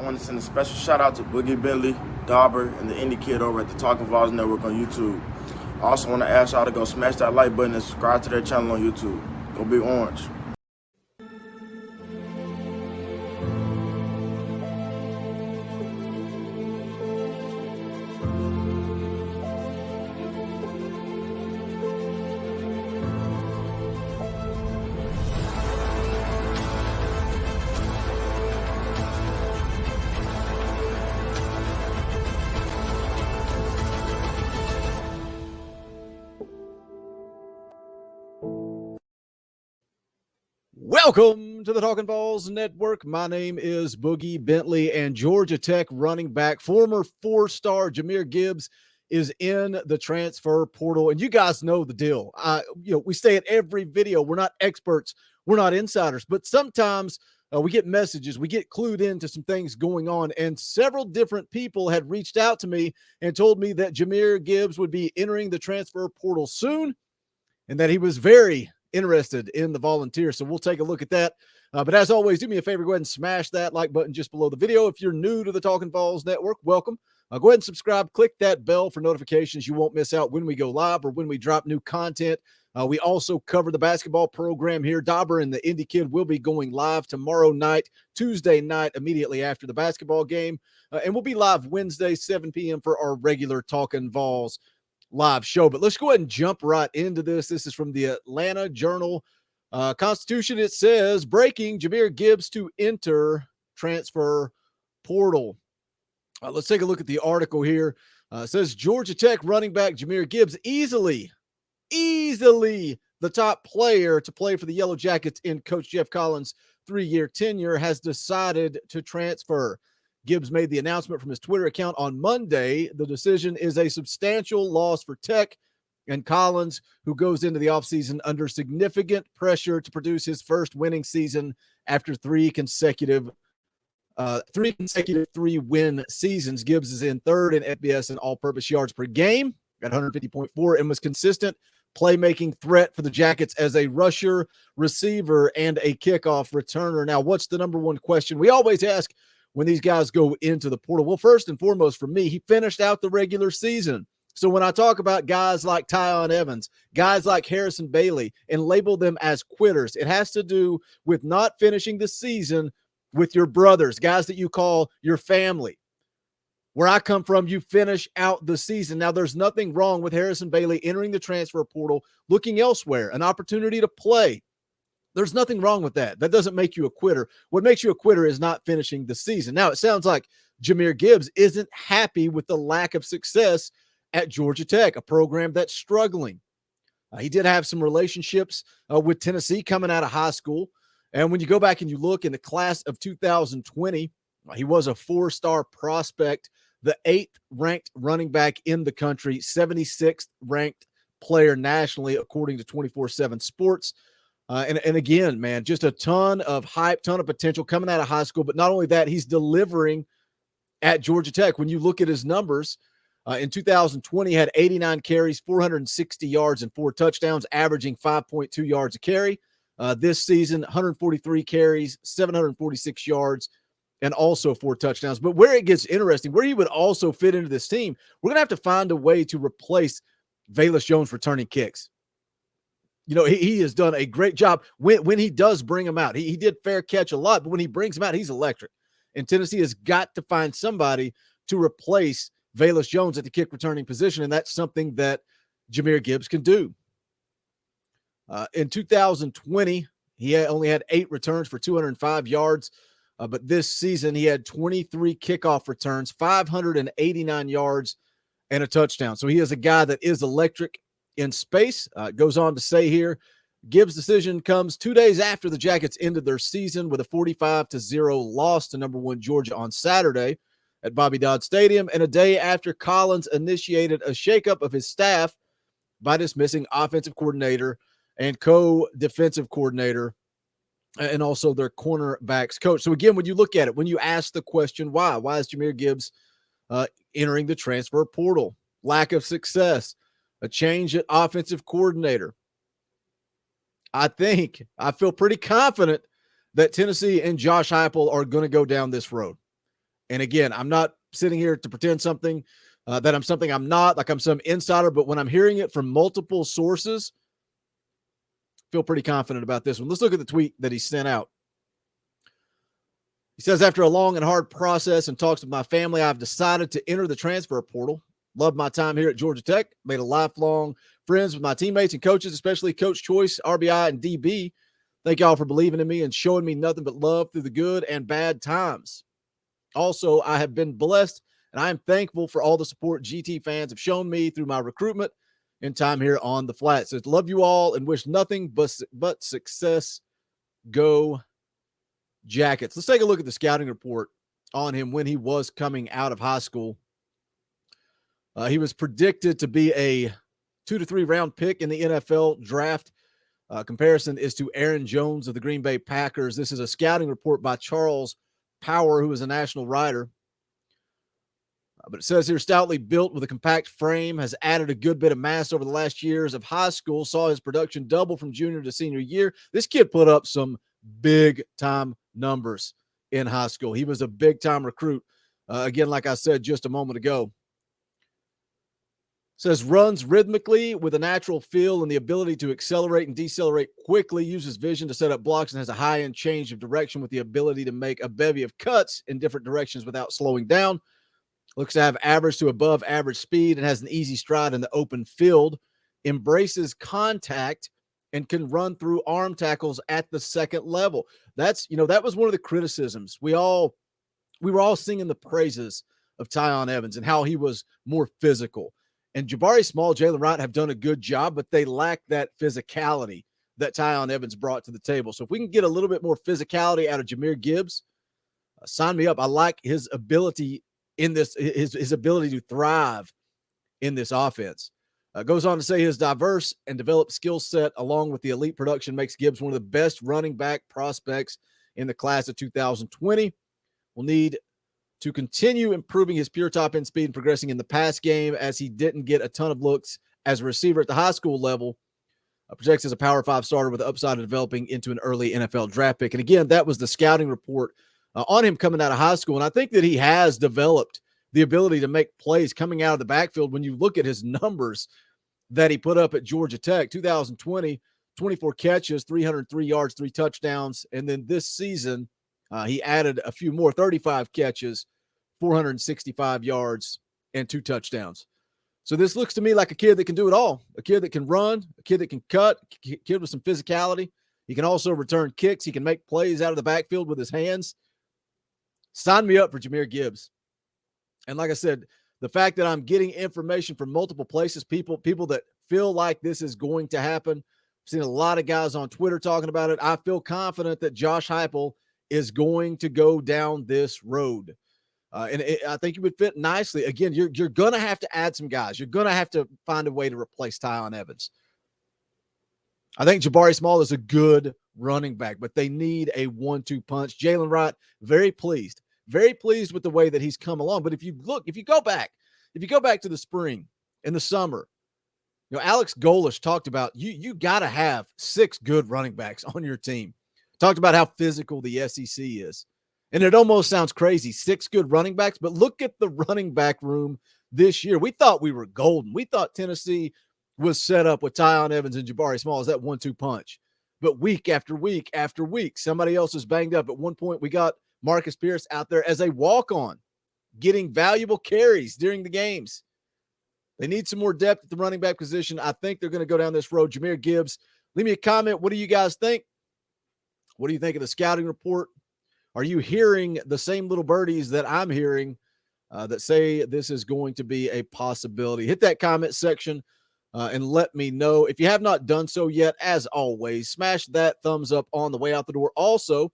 want to send a special shout out to Boogie Bentley, Dauber, and the Indie Kid over at the Talkin VAWLS Network on YouTube. I also want to ask y'all to go smash that like button and subscribe to their channel on YouTube. Go Big Orange. Welcome to the Talkin VAWLS Network. My name is Boogie Bentley, and Georgia Tech running back, former four-star Jahmyr Gibbs is in the transfer portal. And you guys know the deal. We say it every video. We're not experts. We're not insiders. But sometimes we get messages. We get clued into some things going on. And several different people had reached out to me and told me that Jahmyr Gibbs would be entering the transfer portal soon and that he was very interested in the Volunteers. So we'll take a look at that. But as always, do me a favor, go ahead and smash that like button just below the video. If you're new to the Talkin VAWLS Network, welcome. Go ahead and subscribe. Click that bell for notifications. You won't miss out when we go live or when we drop new content. We also cover the basketball program here. Dauber and the Indie Kid will be going live tomorrow night, Tuesday night, immediately after the basketball game. And we'll be live Wednesday, 7 p.m. for our regular Talkin VAWLS live show. But let's go ahead and jump right into this. This is from the Atlanta Journal-Constitution. It says, breaking, Jahmyr Gibbs to enter transfer portal. Let's take a look at the article here. It says Georgia Tech running back Jahmyr Gibbs easily the top player to play for the Yellow Jackets in Coach Jeff Collins' 3-year tenure has decided to transfer. Gibbs made the announcement from his Twitter account on Monday. The decision is a substantial loss for Tech and Collins, who goes into the offseason under significant pressure to produce his first winning season after three consecutive 3-win seasons. Gibbs is in third in FBS and all-purpose yards per game at 150.4 and was consistent playmaking threat for the Jackets as a rusher, receiver, and a kickoff returner. Now, what's the number one question we always ask when these guys go into the portal? Well, first and foremost, for me, he finished out the regular season. So when I talk about guys like Tyon Evans, guys like Harrison Bailey, and label them as quitters, it has to do with not finishing the season with your brothers, guys that you call your family. Where I come from, you finish out the season. Now, there's nothing wrong with Harrison Bailey entering the transfer portal, looking elsewhere, an opportunity to play. There's nothing wrong with that. That doesn't make you a quitter. What makes you a quitter is not finishing the season. Now, it sounds like Jahmyr Gibbs isn't happy with the lack of success at Georgia Tech, a program that's struggling. He did have some relationships with Tennessee coming out of high school. And when you go back and you look in the class of 2020, he was a 4-star prospect, the 8th ranked running back in the country, 76th ranked player nationally, according to 24/7 Sports. And again, man, just a ton of hype, ton of potential coming out of high school. But not only that, he's delivering at Georgia Tech. When you look at his numbers, in 2020, he had 89 carries, 460 yards, and 4 touchdowns, averaging 5.2 yards a carry. This season, 143 carries, 746 yards, and also 4 touchdowns. But where it gets interesting, where he would also fit into this team, we're going to have to find a way to replace VAWLS Jones returning kicks. You know, he has done a great job when he does bring him out. He did fair catch a lot, but when he brings him out, he's electric. And Tennessee has got to find somebody to replace VAWLS Jones at the kick returning position, and that's something that Jahmyr Gibbs can do. In 2020, he only had 8 returns for 205 yards, but this season he had 23 kickoff returns, 589 yards, and a touchdown. So he is a guy that is electric in space. Goes on to say here, Gibbs' decision comes 2 days after the Jackets ended their season with a 45-0 loss to number 1 Georgia on Saturday at Bobby Dodd Stadium, and a day after Collins initiated a shakeup of his staff by dismissing offensive coordinator and co-defensive coordinator and also their cornerbacks coach. So again, when you look at it, when you ask the question, why is Jahmyr Gibbs entering the transfer portal? Lack of success, a change at offensive coordinator. I feel pretty confident that Tennessee and Josh Heupel are going to go down this road. And again, I'm not sitting here to pretend something that I'm something I'm not, like I'm some insider, but when I'm hearing it from multiple sources, I feel pretty confident about this one. Let's look at the tweet that he sent out. He says, after a long and hard process and talks with my family, I've decided to enter the transfer portal. Love my time here at Georgia Tech. Made a lifelong friends with my teammates and coaches, especially Coach Choice, RBI, and DB. Thank y'all for believing in me and showing me nothing but love through the good and bad times. Also, I have been blessed, and I am thankful for all the support GT fans have shown me through my recruitment and time here on the flat. So love you all and wish nothing but success. Go Jackets. Let's take a look at the scouting report on him when he was coming out of high school. He was predicted to be a 2 to 3 round pick in the NFL draft. Comparison is to Aaron Jones of the Green Bay Packers. This is a scouting report by Charles Power, who is a national writer. But it says here, stoutly built with a compact frame, has added a good bit of mass over the last years of high school, saw his production double from junior to senior year. This kid put up some big-time numbers in high school. He was a big-time recruit. Again, like I said just a moment ago. Says runs rhythmically with a natural feel and the ability to accelerate and decelerate quickly, uses vision to set up blocks, and has a high-end change of direction with the ability to make a bevy of cuts in different directions without slowing down. Looks to have average to above average speed and has an easy stride in the open field. Embraces contact and can run through arm tackles at the second level. That's, that was one of the criticisms. We were all singing the praises of Tyon Evans and how he was more physical. And Jabari Small, Jalen Wright have done a good job, but they lack that physicality that Tyon Evans brought to the table. So if we can get a little bit more physicality out of Jahmyr Gibbs, sign me up. I like his ability in this, his ability to thrive in this offense. Goes on to say his diverse and developed skill set along with the elite production makes Gibbs one of the best running back prospects in the class of 2020. Will need to continue improving his pure top end speed and progressing in the pass game, as he didn't get a ton of looks as a receiver at the high school level. Projects as a Power 5 starter with the upside of developing into an early NFL draft pick. And again, that was the scouting report on him coming out of high school. And I think that he has developed the ability to make plays coming out of the backfield. When you look at his numbers that he put up at Georgia Tech, 2020, 24 catches, 303 yards, 3 touchdowns. And then this season, he added a few more, 35 catches, 465 yards, and 2 touchdowns. So this looks to me like a kid that can do it all, a kid that can run, a kid that can cut, a kid with some physicality. He can also return kicks. He can make plays out of the backfield with his hands. Sign me up for Jahmyr Gibbs. And like I said, the fact that I'm getting information from multiple places, people that feel like this is going to happen. I've seen a lot of guys on Twitter talking about it. I feel confident that Josh Heupel is going to go down this road. I think it would fit nicely. Again, you're going to have to add some guys. You're going to have to find a way to replace Tyon Evans. I think Jabari Small is a good running back, but they need a 1-2 punch. Jalen Wright, very pleased with the way that he's come along. But if you go back to the spring and the summer, Alex Golish talked about you got to have 6 good running backs on your team. Talked about how physical the SEC is. And it almost sounds crazy, 6 good running backs, but look at the running back room this year. We thought we were golden. We thought Tennessee was set up with Tyon Evans and Jabari Small as that 1-2 punch. But week after week after week, somebody else is banged up. At one point, we got Marcus Pierce out there as a walk-on, getting valuable carries during the games. They need some more depth at the running back position. I think they're going to go down this road. Jahmyr Gibbs, leave me a comment. What do you guys think? What do you think of the scouting report? Are you hearing the same little birdies that I'm hearing that say this is going to be a possibility? Hit that comment section and let me know. If you have not done so yet, as always, smash that thumbs up on the way out the door. Also,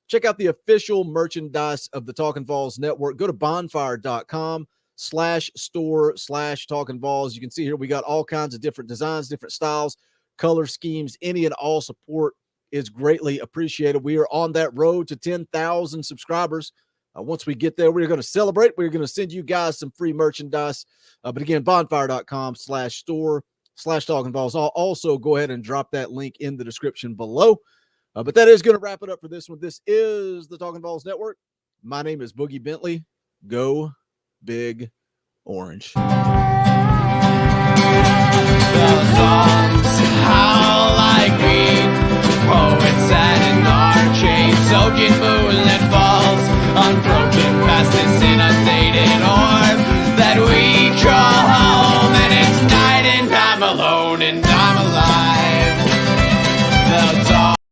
check out the official merchandise of the Talkin' Vols Network. Go to bonfire.com/store/Talkin' Vols. You can see here we got all kinds of different designs, different styles, color schemes. Any and all support is greatly appreciated. We are on that road to 10,000 subscribers. Once we get there, we're going to celebrate. We're going to send you guys some free merchandise. But again, bonfire.com/store/Talkin' Vols. I'll also go ahead and drop that link in the description below. But that is going to wrap it up for this one. This is the Talkin' Vols Network. My name is Boogie Bentley. Go Big Orange.